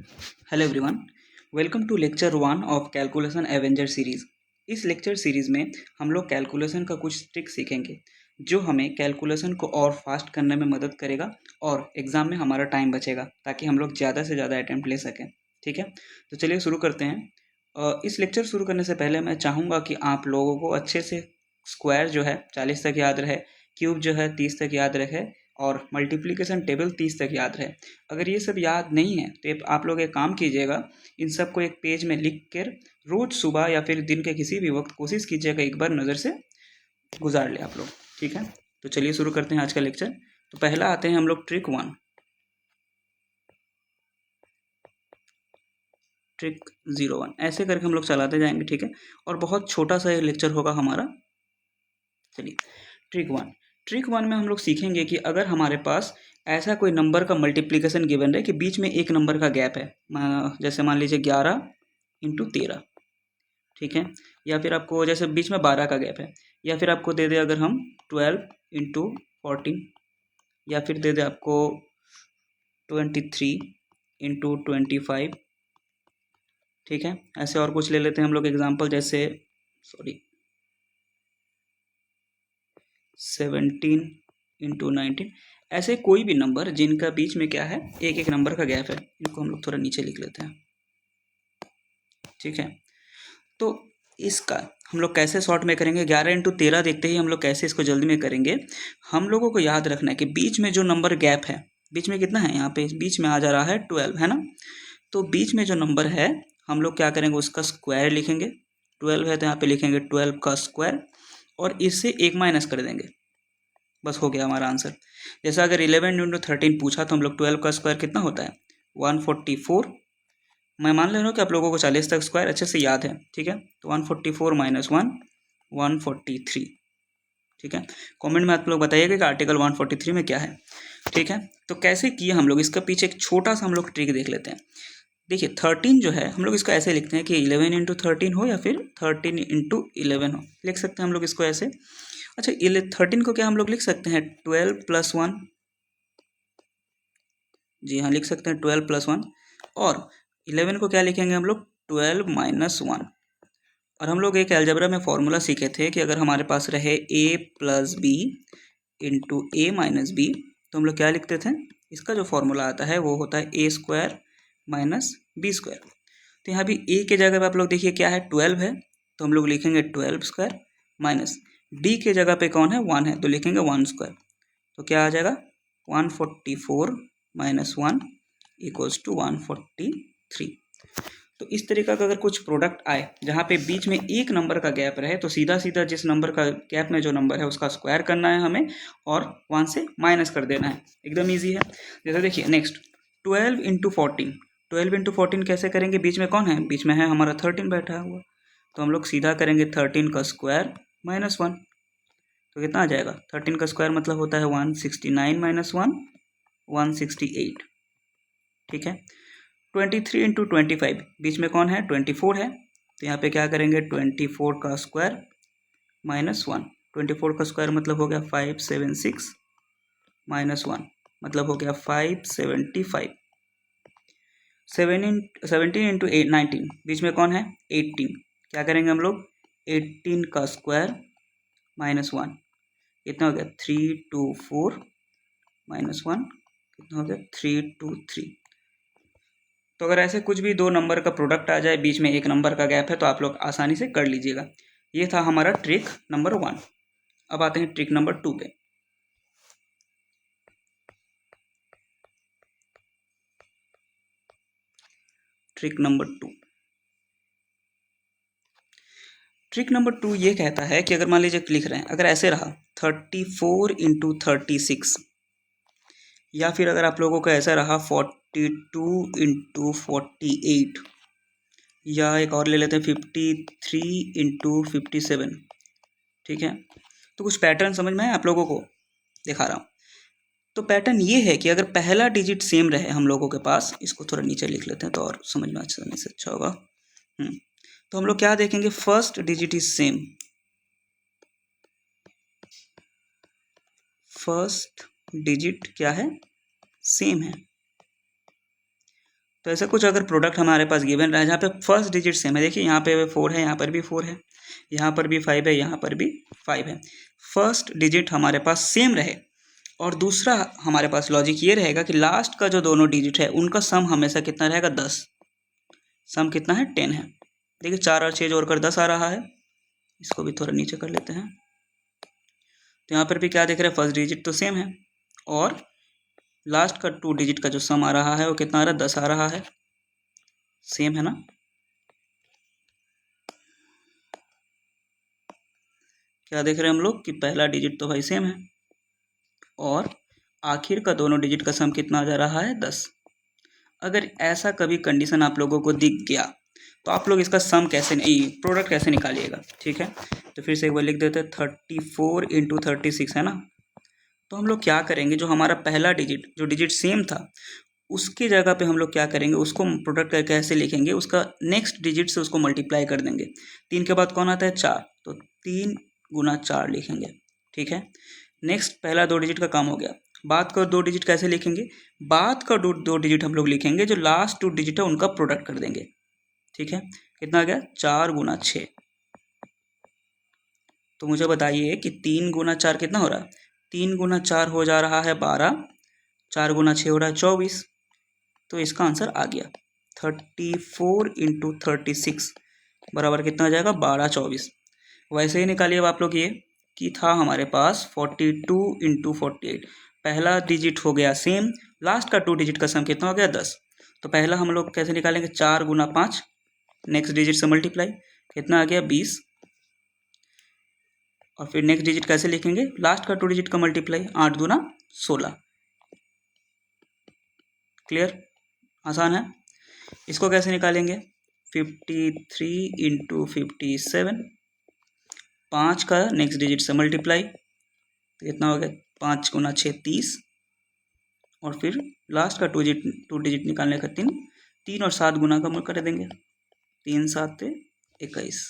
Hello everyone, welcome to lecture 1 of calculation avenger series. इस lecture series में हम लोग कैलकुलेशन का कुछ ट्रिक सीखेंगे जो हमें कैलकुलेशन को और फास्ट करने में मदद करेगा और एग्ज़ाम में हमारा टाइम बचेगा ताकि हम लोग ज़्यादा से ज़्यादा अटैम्प्ट ले सकें। ठीक है, तो चलिए शुरू करते हैं। इस लेक्चर शुरू करने से पहले मैं चाहूँगा कि आप लोगों को अच्छे से स्क्वायर जो है 40 तक याद रहे, क्यूब जो है 30 तक याद रहे और मल्टीप्लिकेशन टेबल 30 तक याद रहे। अगर ये सब याद नहीं है तो आप लोग एक काम कीजिएगा, इन सब को एक पेज में लिख कर रोज़ सुबह या फिर दिन के किसी भी वक्त कोशिश कीजिएगा एक बार नज़र से गुजार ले आप लोग। ठीक है, तो चलिए शुरू करते हैं आज का लेक्चर। तो पहला आते हैं हम लोग ट्रिक 1, ट्रिक 01। ऐसे करके हम लोग चलाते जाएंगे। ठीक है, और बहुत छोटा सा ये लेक्चर होगा हमारा। चलिए ट्रिक वन में हम लोग सीखेंगे कि अगर हमारे पास ऐसा कोई नंबर का मल्टीप्लिकेशन गिवन है कि बीच में एक नंबर का गैप है, जैसे मान लीजिए 11 × 13। ठीक है, या फिर आपको जैसे बीच में 12 का गैप है, या फिर आपको दे दे अगर हम 12 × 14, या फिर दे दे आपको 23 × 25। ठीक है, ऐसे और कुछ ले लेते हैं हम लोग एग्जाम्पल, जैसे 17 × 19। ऐसे कोई भी नंबर जिनका बीच में क्या है, एक एक नंबर का गैप है, इनको हम लोग थोड़ा नीचे लिख लेते हैं। ठीक है, तो इसका हम लोग कैसे शॉर्ट में करेंगे, 11 × 13 देखते ही हम लोग कैसे इसको जल्दी में करेंगे। हम लोगों को याद रखना है कि बीच में जो नंबर गैप है, बीच में कितना है, यहाँ पे बीच में आ जा रहा है 12, है ना। तो बीच में जो नंबर है हम लोग क्या करेंगे, उसका स्क्वायर लिखेंगे। 12 है तो यहाँ पे लिखेंगे 12 का स्क्वायर और इससे एक माइनस कर देंगे, बस हो गया हमारा आंसर। जैसा अगर 11 × 13 पूछा तो हम लोग 12 का स्क्वायर कितना होता है, 144। मैं मान ले रहा हूँ कि आप लोगों को 40 तक स्क्वायर अच्छे से याद है। ठीक है, तो 144 - 1 143। ठीक है, कमेंट में आप लोग बताइएगा कि आर्टिकल 143 में क्या है। ठीक है, तो कैसे किए हम लोग, इसका पीछे एक छोटा सा हम लोग ट्रिक देख लेते हैं। देखिए 13 जो है हम लोग इसको ऐसे लिखते हैं कि 11 × 13 हो या फिर 13 × 11 हो, लिख सकते हैं हम लोग इसको ऐसे। अच्छा, 13 को क्या हम लोग लिख सकते हैं 12 + 1। जी हाँ, लिख सकते हैं 12 + 1। और 11 को क्या लिखेंगे हम लोग 12 - 1। और हम लोग एक अलजेब्रा में फॉर्मूला सीखे थे कि अगर हमारे पास रहे a + b × a - b, तो हम लोग क्या लिखते थे, इसका जो फॉर्मूला आता है वो होता है a² - b²। तो यहाँ भी a के जगह पे आप लोग देखिए क्या है 12 है, तो हम लोग लिखेंगे 12² माइनस d के जगह पे कौन है 1 है, तो लिखेंगे 1²। तो क्या आ जाएगा 144 - 1 = 143। तो इस तरीका का अगर कुछ प्रोडक्ट आए जहाँ पे बीच में एक नंबर का गैप रहे तो सीधा सीधा जिस नंबर का गैप में जो नंबर है उसका स्क्वायर करना है हमें और 1 से माइनस कर देना है, एकदम इजी है। जैसे देखिए नेक्स्ट 12 × 14। 12 × 14 कैसे करेंगे, बीच में कौन है, बीच में है हमारा 13 बैठा हुआ, तो हम लोग सीधा करेंगे 13 का स्क्वायर -1। तो कितना आ जाएगा, 13 का स्क्वायर मतलब होता है 169 - 1 168। ठीक है, 23 × 25, बीच में कौन है 24 है, तो यहाँ पे क्या करेंगे 24 का स्क्वायर -1। 24 का स्क्वायर मतलब हो गया 576 - 1 मतलब हो गया 575। 17 × 19, बीच में कौन है 18, क्या करेंगे हम लोग 18 का स्क्वायर -1, कितना हो गया 324 - 1 कितना हो गया 323। तो अगर ऐसे कुछ भी दो नंबर का प्रोडक्ट आ जाए, बीच में एक नंबर का गैप है, तो आप लोग आसानी से कर लीजिएगा। ये था हमारा ट्रिक नंबर 1। अब आते हैं ट्रिक नंबर 2 पे। ट्रिक नंबर 2 ये कहता है कि अगर मान लीजिए लिख रहे हैं, अगर ऐसे रहा 34 × 36, या फिर अगर आप लोगों का ऐसा रहा 42 × 48, या एक और ले लेते हैं 53 × 57। ठीक है, तो कुछ पैटर्न समझ में आया आप लोगों को, दिखा रहा हूँ। तो पैटर्न ये है कि अगर पहला डिजिट सेम रहे हम लोगों के पास, इसको थोड़ा नीचे लिख लेते हैं तो और समझ में अच्छा होगा। तो हम लोग क्या देखेंगे, first digit is same, first digit क्या है सेम है। तो ऐसा कुछ अगर प्रोडक्ट हमारे पास गिवन रहा है जहाँ पे फर्स्ट डिजिट सेम है, देखिए यहाँ पे 4 है, यहाँ पर भी 4 है, यहाँ पर भी 5 है, यहाँ पर भी 5 है, फर्स्ट डिजिट हमारे पास सेम रहे, और दूसरा हमारे पास लॉजिक ये रहेगा कि लास्ट का जो दोनों डिजिट है उनका सम हमेशा कितना रहेगा 10, सम कितना है 10 है। देखिए 4 और 6 जोड़कर 10 आ रहा है, इसको भी थोड़ा नीचे कर लेते हैं। तो यहाँ पर भी क्या देख रहे हैं, फर्स्ट डिजिट तो सेम है और लास्ट का 2 डिजिट का जो सम आ रहा है वो कितना आ रहा है, 10 आ रहा है, सेम है ना। क्या देख रहे हैं हम लोग कि पहला डिजिट तो भाई सेम है और आखिर का दोनों डिजिट का सम कितना आ जा रहा है 10। अगर ऐसा कभी कंडीशन आप लोगों को दिख गया तो आप लोग इसका सम कैसे नहीं, प्रोडक्ट कैसे निकालिएगा, ठीक है। तो फिर से एक बार लिख देते हैं 34 × 36 है ना। तो हम लोग क्या करेंगे, जो हमारा पहला डिजिट जो डिजिट सेम था उसकी जगह पे हम लोग क्या करेंगे, उसको प्रोडक्ट का कैसे लिखेंगे, उसका नेक्स्ट डिजिट से उसको मल्टीप्लाई कर देंगे। 3 के बाद कौन आता है 4, तो 3 × 4 लिखेंगे, ठीक है। नेक्स्ट पहला 2 डिजिट का काम हो गया, बाद का 2 डिजिट कैसे लिखेंगे, बाद का 2 डिजिट हम लोग लिखेंगे जो लास्ट 2 डिजिट है उनका प्रोडक्ट कर देंगे, ठीक है। कितना आ गया 4 × 6। तो मुझे बताइए कि 3 × 4 कितना हो रहा है, 3 × 4 हो जा रहा है 12, 4 × 6 हो रहा है 24। तो इसका आंसर आ गया 34 × 36 बराबर कितना आ जाएगा 12 24। वैसे ही निकालिए अब आप लोग ये कि था हमारे पास 42 × 48, पहला डिजिट हो गया सेम, लास्ट का 2 डिजिट का सम कितना हो गया 10। तो पहला हम लोग कैसे निकालेंगे 4 × 5, नेक्स्ट डिजिट से मल्टीप्लाई, कितना आ गया 20, और फिर नेक्स्ट डिजिट कैसे लिखेंगे, लास्ट का 2 डिजिट का मल्टीप्लाई, 8 × 16। क्लियर, आसान है। इसको कैसे निकालेंगे 53 × 57, 5 का नेक्स्ट डिजिट से मल्टीप्लाई, तो कितना हो गया 5 × 6 30, और फिर लास्ट का 2 डिजिट निकालने का 3 और 7 गुना का कर देंगे, 3 7 21।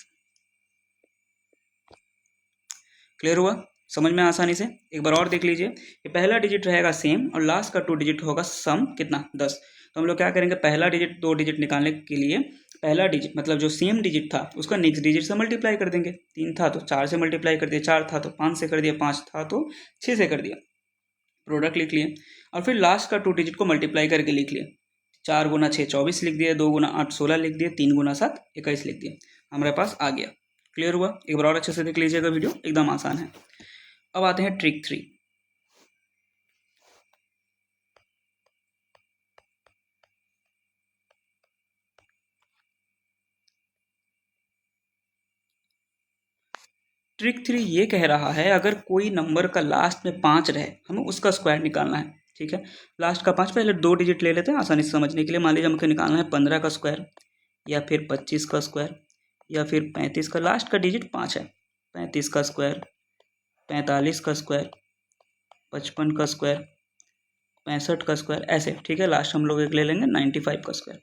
क्लियर हुआ, समझ में आसानी से। एक बार और देख लीजिए, ये पहला डिजिट रहेगा सेम और लास्ट का 2 डिजिट होगा सम कितना 10। तो हम लोग क्या करेंगे, पहला डिजिट 2 डिजिट निकालने के लिए पहला डिजिट मतलब जो सेम डिजिट था उसका नेक्स्ट डिजिट से मल्टीप्लाई कर देंगे, 3 था तो 4 से मल्टीप्लाई कर दिया, 4 था तो 5 से कर दिया, 5 था तो 6 से कर दिया, प्रोडक्ट लिख लिए, और फिर लास्ट का 2 डिजिट को मल्टीप्लाई करके लिख लिए, 4 × 6 24 लिख दिया, 2 × 8 16 लिख दिया, 3 × 7 21 लिख दिया, हमारे पास आ गया। क्लियर हुआ, एक बार और अच्छे से देख लीजिएगा, वीडियो एकदम आसान है। अब आते हैं ट्रिक 3। ट्रिक 3 ये कह रहा है अगर कोई नंबर का लास्ट में 5 रहे हमें उसका स्क्वायर निकालना है, ठीक है। लास्ट का 5, पहले 2 डिजिट ले लेते हैं आसानी से समझने के लिए। मान लीजिए हमको निकालना है 15 का स्क्वायर, या फिर 25 का स्क्वायर, या फिर 35 का, लास्ट का डिजिट 5 है, 35 का स्क्वायर, 45 का स्क्वायर, 55 का स्क्वायर, 65 का स्क्वायर, ऐसे, ठीक है। लास्ट हम लोग एक ले लेंगे 95 का स्क्वायर।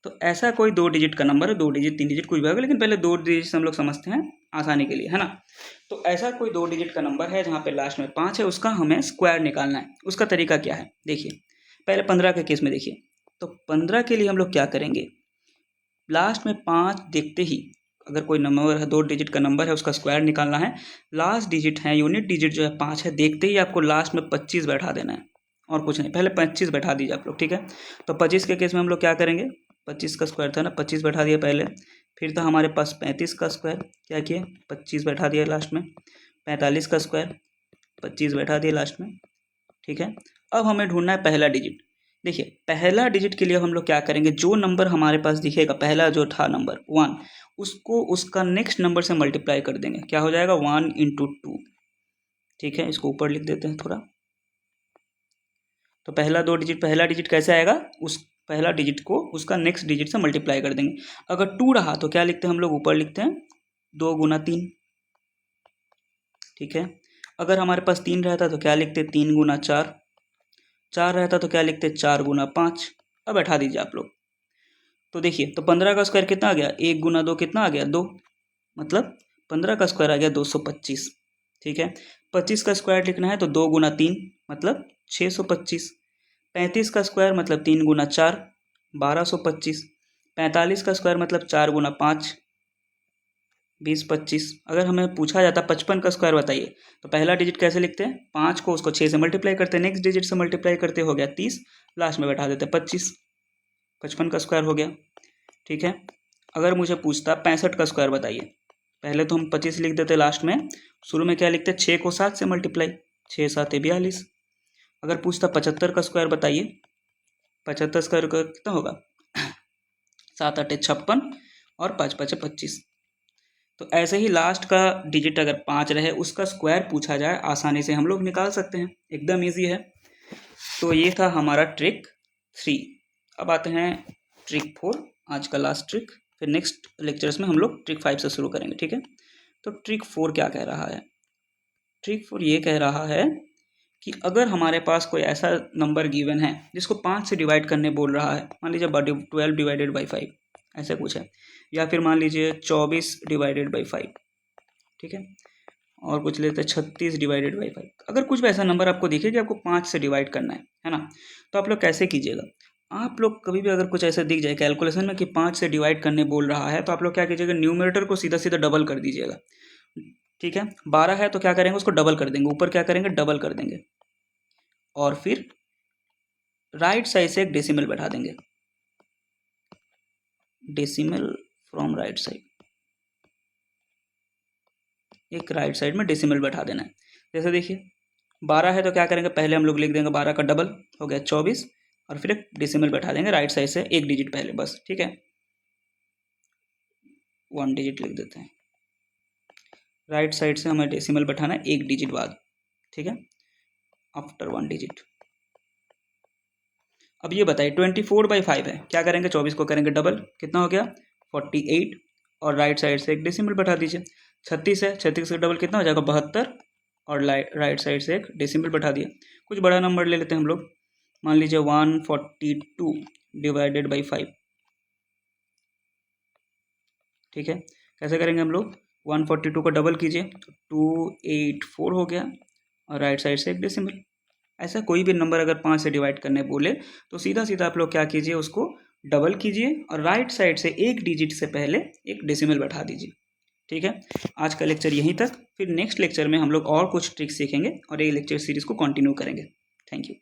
तो ऐसा कोई 2 डिजिट का नंबर है, 2 डिजिट 3 डिजिट कुछ भी होगा, लेकिन पहले 2 डिजिट से हम लोग समझते हैं आसानी के लिए, है ना। तो ऐसा कोई 2 डिजिट का नंबर है जहाँ पे लास्ट में 5 है, उसका हमें स्क्वायर निकालना है। उसका तरीका क्या है देखिए, पहले 15 के केस में देखिए, तो 15 के लिए हम लोग क्या करेंगे, लास्ट में 5 देखते ही अगर कोई नंबर है 2 डिजिट का नंबर है उसका स्क्वायर निकालना है, लास्ट डिजिट है यूनिट डिजिट जो है 5 है, देखते ही आपको लास्ट में 25 बैठा देना है और कुछ नहीं, पहले 25 बैठा दीजिए आप लोग, ठीक है। तो 25 के केस में हम लोग क्या करेंगे, 25 का स्क्वायर था ना, 25 बैठा दिया पहले, फिर था हमारे पास 35 का स्क्वायर, क्या किए 25 बैठा दिया लास्ट में, 45 का स्क्वायर 25 बैठा दिया लास्ट में, ठीक है। अब हमें ढूंढना है पहला डिजिट। देखिए पहला डिजिट के लिए हम लोग क्या करेंगे, जो नंबर हमारे पास दिखेगा पहला जो था नंबर 1, उसको उसका नेक्स्ट नंबर से मल्टीप्लाई कर देंगे, क्या हो जाएगा 1 × 2, ठीक है। इसको ऊपर लिख देते हैं थोड़ा। तो पहला डिजिट कैसे आएगा, उस पहला डिजिट को उसका नेक्स्ट डिजिट से मल्टीप्लाई कर देंगे। अगर 2 रहा तो क्या लिखते हैं हम लोग, ऊपर लिखते हैं 2 × 3, ठीक है। अगर हमारे पास 3 रहता तो क्या लिखते 3 × 4, 4 रहता तो क्या लिखते 4 × 5। अब बैठा दीजिए आप लोग। तो देखिए, तो 15 का स्क्वायर कितना आ गया, 1 × 2 कितना आ गया 2, मतलब 15 का स्क्वायर आ गया 225, ठीक है। 25 का स्क्वायर लिखना है तो 2 × 3 मतलब 625, 35 का स्क्वायर मतलब 3 × 4 1225। 45 का स्क्वायर मतलब 4 गुना 5, 20 25। अगर हमें पूछा जाता 55 का स्क्वायर बताइए, तो पहला डिजिट कैसे लिखते हैं, 5 को उसको 6 से मल्टीप्लाई करते हैं, नेक्स्ट डिजिट से मल्टीप्लाई करते हो गया 30, लास्ट में बैठा देते 25, 55 का स्क्वायर हो गया। ठीक है। अगर मुझे पूछता 65 का स्क्वायर बताइए, पहले तो हम 25 लिख देते, लास्ट में शुरू में क्या लिखते, 6 को 7 से मल्टीप्लाई, 6 7 42। अगर पूछता 75 का स्क्वायर बताइए, 75 स्क्वायर का कितना होगा, 7 8 56 और 5 5 25। तो ऐसे ही लास्ट का डिजिट अगर 5 रहे, उसका स्क्वायर पूछा जाए, आसानी से हम लोग निकाल सकते हैं, एकदम ईजी है। तो ये था हमारा ट्रिक 3। अब आते हैं ट्रिक 4, आज का लास्ट ट्रिक। फिर नेक्स्ट लेक्चर्स में हम लोग ट्रिक 5 से शुरू करेंगे। ठीक है। तो ट्रिक 4 क्या कह रहा है, ट्रिक 4 ये कह रहा है कि अगर हमारे पास कोई ऐसा नंबर गिवन है जिसको 5 से डिवाइड करने बोल रहा है, मान लीजिए 12 डिवाइडेड बाई 5 ऐसा कुछ है, या फिर मान लीजिए 24 डिवाइडेड बाई 5, ठीक है, और कुछ लेते हैं 36 डिवाइडेड बाई 5। अगर कुछ भी ऐसा नंबर आपको दिखे कि आपको 5 से डिवाइड करना है ना, तो आप लोग कैसे कीजिएगा, आप लोग कभी भी अगर कुछ ऐसा दिख जाए कैलकुलेशन में कि 5 से डिवाइड करने बोल रहा है, तो आप लोग क्या कीजिएगा, न्यूमरेटर को सीधा सीधा डबल कर दीजिएगा। ठीक है, 12 है तो क्या करेंगे, उसको डबल कर देंगे, ऊपर क्या करेंगे, डबल कर देंगे, और फिर राइट साइड से एक डेसिमल बैठा देंगे, डेसिमल फ्रॉम राइट साइड, एक राइट साइड में डेसिमल बैठा देना है। जैसे देखिए 12 है तो क्या करेंगे, पहले हम लोग लिख देंगे 12 का डबल हो गया 24, और फिर एक डेसिमल बैठा देंगे राइट साइड से एक डिजिट पहले, बस। ठीक है, 1 डिजिट लिख देते हैं, राइट साइड से हमें डेसिमल बैठाना है एक डिजिट बाद। ठीक है, आफ्टर 1 डिजिट। अब ये बताइए 24/5 है, क्या करेंगे, 24 को करेंगे डबल, कितना हो गया 48, और राइट साइड से एक डेसिमल बैठा दीजिए। 36 है, 36 का डबल कितना हो जाएगा 72, और राइट साइड से एक डेसिमल बैठा दिया। कुछ बड़ा नंबर ले लेते हैं हम लोग, मान लीजिए 142 डिवाइडेड बाई 5। ठीक है, कैसे करेंगे हम लोग, 142 को डबल कीजिए तो 284 हो गया, और राइट साइड से एक डेसिमल। ऐसा कोई भी नंबर अगर 5 से डिवाइड करने बोले तो सीधा सीधा आप लोग क्या कीजिए, उसको डबल कीजिए और राइट साइड से एक डिजिट से पहले एक डेसिमल बैठा दीजिए। ठीक है, आज का लेक्चर यहीं तक, फिर नेक्स्ट लेक्चर में हम लोग और कुछ ट्रिक्स सीखेंगे और ये लेक्चर सीरीज को कंटिन्यू करेंगे। Thank you.